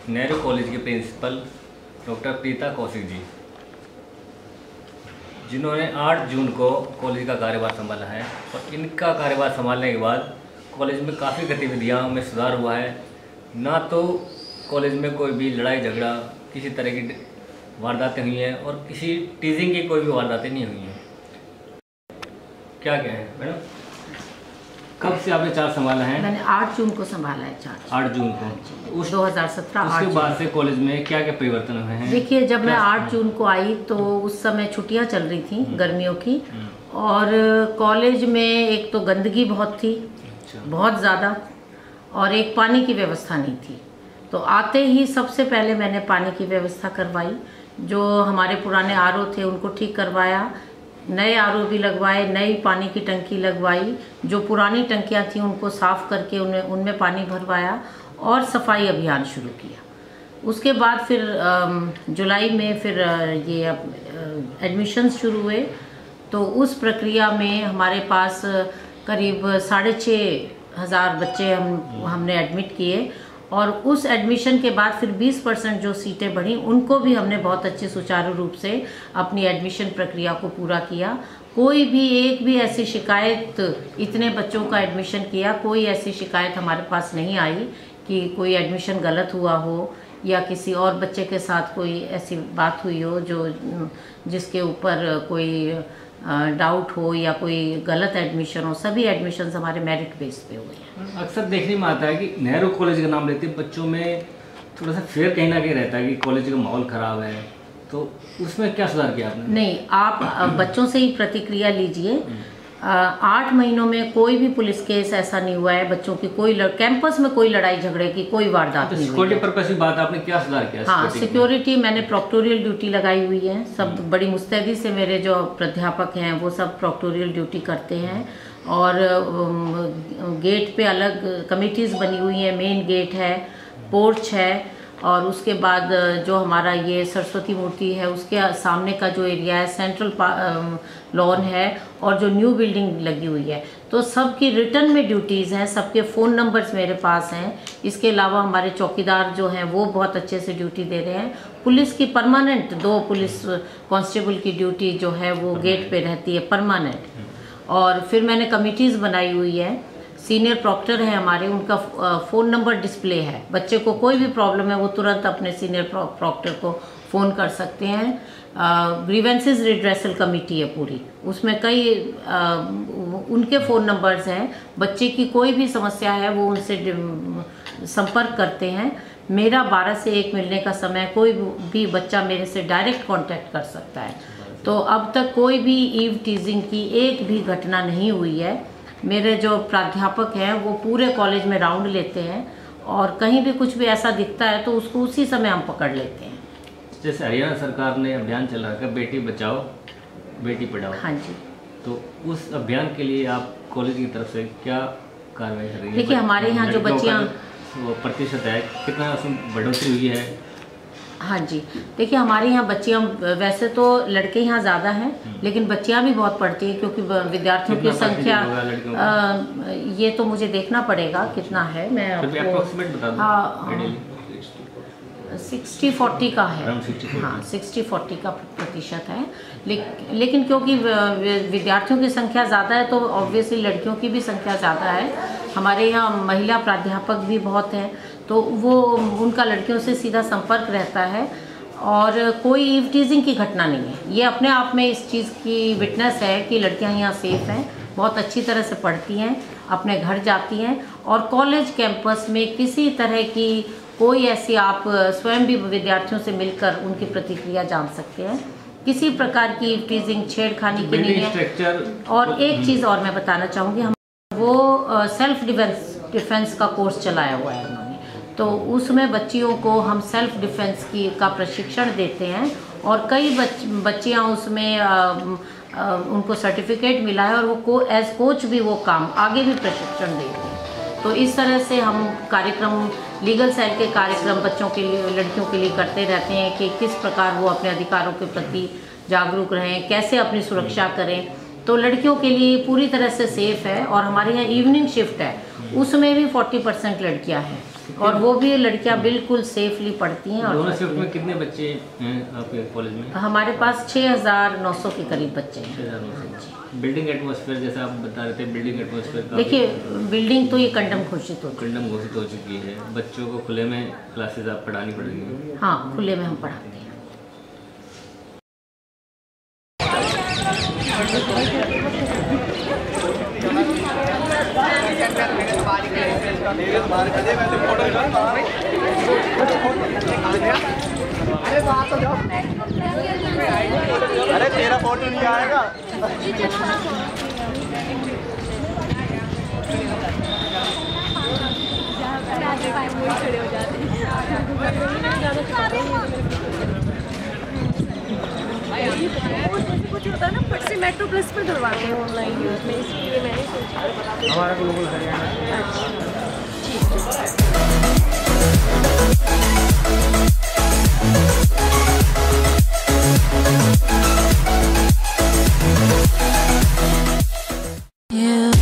Nehru college के principal doctor Preeta Kaushik ji, जिन्होंने 8 जून को कॉलेज का कार्यभार संभाला है। और इनका कार्यभार संभालने के बाद कॉलेज में काफ़ी गतिविधियां में सुधार हुआ है। ना तो कॉलेज में कोई भी लड़ाई झगड़ा, किसी तरह की वारदातें हुई हैं और किसी टीजिंग की कोई भी वारदातें नहीं हुई हैं। क्या है मैडम, कब से आपने चार्ज संभाला है? मैंने 8 जून को संभाला है चार्ज। 8 जून को उस 2017। उसके बाद से कॉलेज में क्या क्या परिवर्तन हुए हैं? देखिए, जब मैं 8 जून को आई तो उस समय छुट्टियां चल रही थी गर्मियों की, और कॉलेज में एक तो गंदगी बहुत थी, बहुत ज़्यादा, और एक पानी की व्यवस्था नहीं थी। तो आते ही सबसे पहले मैंने पानी की व्यवस्था करवाई। जो हमारे पुराने आरओ थे उनको ठीक करवाया, नए आरओ भी लगवाए, नई पानी की टंकी लगवाई। जो पुरानी टंकियां थी उनको साफ़ करके उनमें पानी भरवाया और सफाई अभियान शुरू किया। उसके बाद फिर जुलाई में फिर ये एडमिशन्स शुरू हुए। तो उस प्रक्रिया में हमारे पास करीब 6,500 बच्चे हमने एडमिट किए, और उस एडमिशन के बाद फिर 20% जो सीटें बढ़ी उनको भी हमने बहुत अच्छे सुचारू रूप से अपनी एडमिशन प्रक्रिया को पूरा किया। कोई भी एक भी ऐसी शिकायत, इतने बच्चों का एडमिशन किया, कोई ऐसी शिकायत हमारे पास नहीं आई कि कोई एडमिशन गलत हुआ हो या किसी और बच्चे के साथ कोई ऐसी बात हुई हो जिसके ऊपर कोई डाउट हो या कोई गलत एडमिशन हो। सभी एडमिशन्स हमारे मेरिट बेस पे हुए हैं। अक्सर देखने में आता है कि नेहरू कॉलेज का नाम लेते बच्चों में थोड़ा सा फेयर कहीं ना कहीं रहता है कि कॉलेज का माहौल खराब है, तो उसमें क्या सुधार किया आपने? नहीं, आप बच्चों से ही प्रतिक्रिया लीजिए। 8 महीनों में कोई भी पुलिस केस ऐसा नहीं हुआ है, बच्चों की कोई कैंपस में कोई लड़ाई झगड़े की कोई वारदात नहीं हुई। सिक्योरिटी पर्पस की बात, आपने क्या सुधार किया? हाँ, सिक्योरिटी मैंने प्रोक्टोरियल ड्यूटी लगाई हुई है। सब बड़ी मुस्तैदी से मेरे जो प्राध्यापक हैं वो सब प्रोक्टोरियल ड्यूटी करते हैं, और गेट पे अलग कमिटीज़ बनी हुई हैं। मेन गेट है, पोर्च है, और उसके बाद जो हमारा ये सरस्वती मूर्ति है उसके सामने का जो एरिया है, सेंट्रल लॉन है, और जो न्यू बिल्डिंग लगी हुई है। तो सबकी रिटर्न में ड्यूटीज़ हैं, सबके फ़ोन नंबर्स मेरे पास हैं। इसके अलावा हमारे चौकीदार जो हैं वो बहुत अच्छे से ड्यूटी दे रहे हैं। पुलिस की परमानेंट 2 पुलिस कांस्टेबल की ड्यूटी जो है वो गेट पे रहती है परमानेंट। और फिर मैंने कमिटीज़ बनाई हुई है। सीनियर प्रॉक्टर हैं हमारे, उनका फ़ोन नंबर डिस्प्ले है। बच्चे को कोई भी प्रॉब्लम है वो तुरंत अपने सीनियर प्रॉक्टर को फ़ोन कर सकते हैं। ग्रीवेंसेस रिड्रेसल कमेटी है पूरी, उसमें कई उनके फ़ोन नंबर्स हैं। बच्चे की कोई भी समस्या है वो उनसे संपर्क करते हैं। मेरा 12 से 1 मिलने का समय, कोई भी बच्चा मेरे से डायरेक्ट कांटेक्ट कर सकता है। तो अब तक कोई भी ईव टीजिंग की एक भी घटना नहीं हुई है। मेरे जो प्राध्यापक हैं वो पूरे कॉलेज में राउंड लेते हैं, और कहीं भी कुछ भी ऐसा दिखता है तो उसको उसी समय हम पकड़ लेते हैं। जैसे हरियाणा सरकार ने अभियान चला रखा है बेटी बचाओ बेटी पढ़ाओ। हाँ जी। तो उस अभियान के लिए आप कॉलेज की तरफ से क्या कार्रवाई कर रही है? देखिए, हमारे यहाँ जो बच्चियाँ वो प्रतिशत है, कितना उसमें बढ़ोतरी हुई है? हाँ जी, देखिए हमारे यहाँ बच्चियाँ, वैसे तो लड़के यहाँ ज़्यादा हैं लेकिन बच्चियाँ भी बहुत पढ़ती हैं, क्योंकि विद्यार्थियों की संख्या ये तो मुझे देखना पड़ेगा कितना है। मैं आपको 60-40 का है। हाँ, 60-40 का प्रतिशत है। लेकिन क्योंकि विद्यार्थियों की संख्या ज़्यादा है तो ऑब्वियसली लड़कियों की भी संख्या ज़्यादा है। हमारे यहाँ महिला प्राध्यापक भी बहुत हैं, तो वो उनका लड़कियों से सीधा संपर्क रहता है, और कोई ईव टीजिंग की घटना नहीं है। ये अपने आप में इस चीज़ की विटनेस है कि लड़कियां यहाँ सेफ हैं, बहुत अच्छी तरह से पढ़ती हैं, अपने घर जाती हैं, और कॉलेज कैंपस में किसी तरह की कोई ऐसी, आप स्वयं भी विद्यार्थियों से मिलकर उनकी प्रतिक्रिया जान सकते हैं। किसी प्रकार की ईव टीजिंग, छेड़खानी की नहीं है। और एक चीज़ और मैं बताना चाहूँगी, हम वो सेल्फ डिफेंस का कोर्स चलाया हुआ है उन्होंने, तो उसमें बच्चियों को हम सेल्फ डिफेंस का प्रशिक्षण देते हैं, और कई बच्चियां उसमें उनको सर्टिफिकेट मिला है, और वो एज कोच भी वो काम आगे भी प्रशिक्षण देते हैं। तो इस तरह से हम कार्यक्रम, लीगल सेल के कार्यक्रम बच्चों के लिए, लड़कियों के लिए करते रहते हैं कि किस प्रकार वो अपने अधिकारों के प्रति जागरूक रहें, कैसे अपनी सुरक्षा करें। तो लड़कियों के लिए पूरी तरह से सेफ है। और हमारे यहाँ इवनिंग शिफ्ट है, उसमें भी 40% लड़कियां हैं और वो भी लड़कियां बिल्कुल सेफली पढ़ती हैं। और दोनों शिफ्ट में कितने बच्चे हैं आपके कॉलेज में? हमारे पास 6,900 के करीब बच्चे हैं। 6,900। बिल्डिंग एटमॉस्फेयर जैसा आप बता रहे थे, बिल्डिंग एटमॉस्फेयर देखिए बिल्डिंग तो ये कंडम घोषित हो कंडम घोषित हो चुकी है। बच्चों को खुले में क्लासेस आप पढ़ानी पड़ेंगी? हाँ, खुले में हम पढ़ाते हैं। अरे तेरा फोटो नहीं आएगा। खड़े हो जाते कुछ होता है ना, फट से मेट्रो प्लस पर करवाते हैं ऑनलाइन यूज में, इसलिए मैंने सोचा हमारा ग्लोबल हरियाणा। Yeah.